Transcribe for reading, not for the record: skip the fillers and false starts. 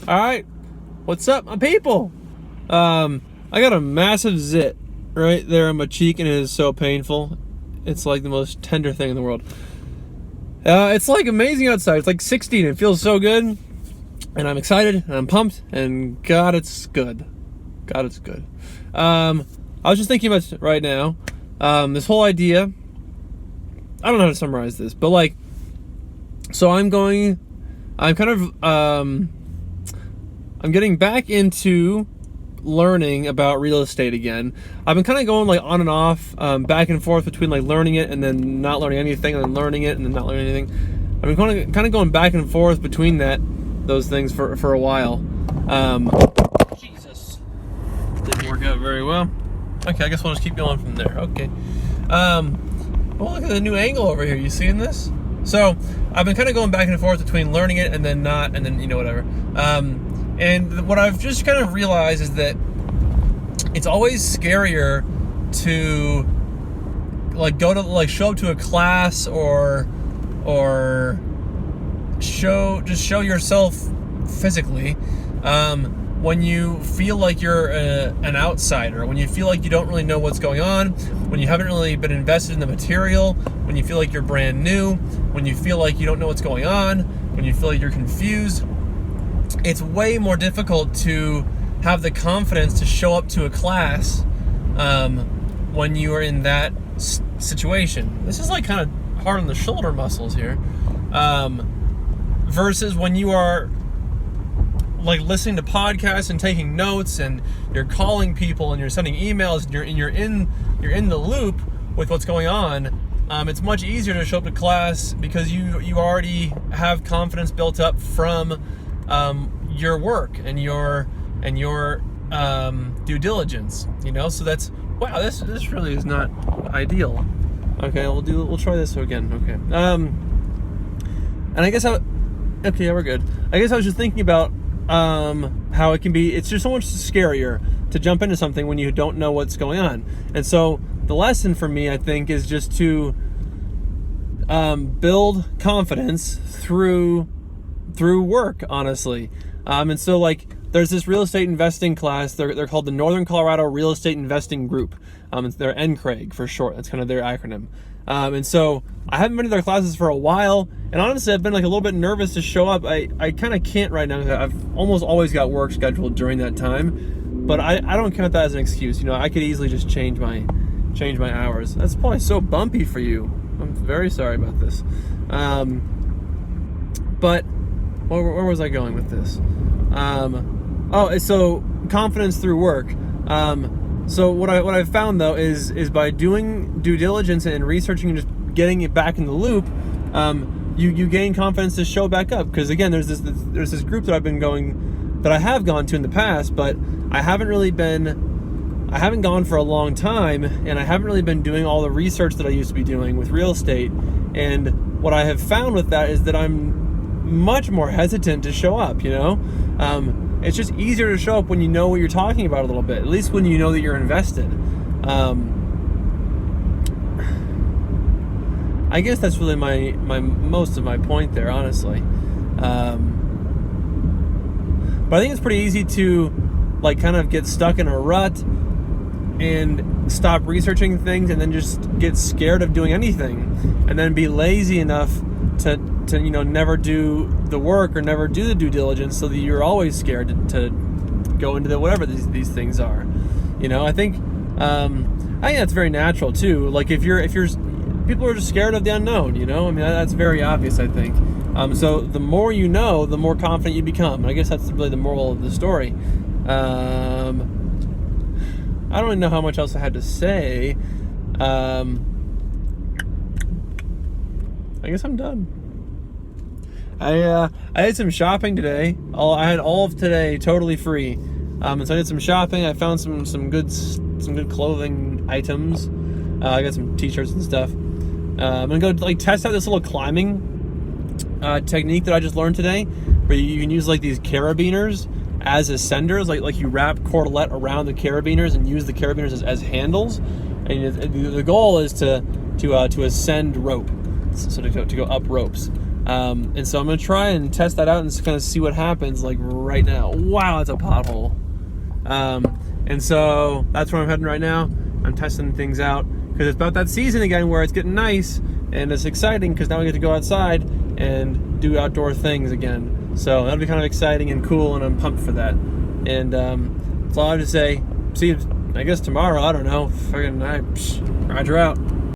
All right, what's up, my people? I got a massive zit right there on my cheek, and it is so painful. It's like the most tender thing in the world. It's like amazing outside. It's like 60, and it feels so good. And I'm excited, and I'm pumped, and God, it's good. God, it's good. I was just thinking about right now, this whole idea. I don't know how to summarize this, but like, so I'm getting back into learning about real estate again. I've been kind of going like on and off, back and forth between like learning it and then not learning anything, and then learning it and then not learning anything. I've been kind of going back and forth between those things for a while. Jesus, didn't work out very well. Okay, I guess we'll just keep going from there. Okay. Well, look at the new angle over here. You seeing this? So I've been kind of going back and forth between learning it and then not, and then whatever. And what I've just kind of realized is that it's always scarier to like show up to a class or show yourself physically when you feel like you're an outsider, when you feel like you don't really know what's going on, when you haven't really been invested in the material, when you feel like you're brand new, when you feel like you don't know what's going on, when you feel like you're confused. It's way more difficult to have the confidence to show up to a class when you are in that situation. This is like kind of hard on the shoulder muscles here, versus when you are like listening to podcasts and taking notes, and you're calling people and you're sending emails, and you're in the loop with what's going on. It's much easier to show up to class because you already have confidence built up from your work and your due diligence, so that's, wow, this really is not ideal. Okay, we'll try this again. Okay. And I guess okay, yeah, we're good. I guess I was just thinking about how it's just so much scarier to jump into something when you don't know what's going on. And so the lesson for me, I think, is just to build confidence through work, honestly. And so like there's this real estate investing class. They're called the Northern Colorado Real Estate Investing Group. They're NCRAG for short. That's kind of their acronym. And so I haven't been to their classes for a while, and honestly I've been like a little bit nervous to show up. I kind of can't right now. I've almost always got work scheduled during that time, but I don't count that as an excuse. I could easily just change my hours. That's probably so bumpy for you. I'm very sorry about this. But where was I going with this? So confidence through work. So what I've found though is by doing due diligence and researching and just getting it back in the loop, you gain confidence to show back up. Because again, there's this group that I have gone to in the past, but I haven't gone for a long time, and I haven't really been doing all the research that I used to be doing with real estate. And what I have found with that is that I'm much more hesitant to show up. It's just easier to show up when you know what you're talking about a little bit, at least when you know that you're invested. I guess that's really my most of my point there, honestly. But I think it's pretty easy to like kind of get stuck in a rut and stop researching things, and then just get scared of doing anything, and then be lazy enough to never do the work or never do the due diligence, so that you're always scared to go into whatever these things are. I think that's very natural too. Like if you're people are just scared of the unknown. That's very obvious, I think. So the more you know, the more confident you become. And I guess that's really the moral of the story. I don't really know how much else I had to say. I guess I'm done. I did some shopping today. I had all of today totally free. So I did some shopping. I found some good clothing items. I got some t-shirts and stuff. I'm gonna go test out this little climbing technique that I just learned today, where you can use like these carabiners as ascenders, like you wrap cordlette around the carabiners and use the carabiners as handles. And the goal is to ascend rope, so to go up ropes. And so I'm going to try and test that out and kind of see what happens, like right now. Wow, that's a pothole. And so that's where I'm heading right now. I'm testing things out because it's about that season again where it's getting nice and it's exciting because now we get to go outside and do outdoor things again. So that'll be kind of exciting and cool, and I'm pumped for that. And that's all I have to say. See you, I guess, tomorrow. I don't know. Roger out.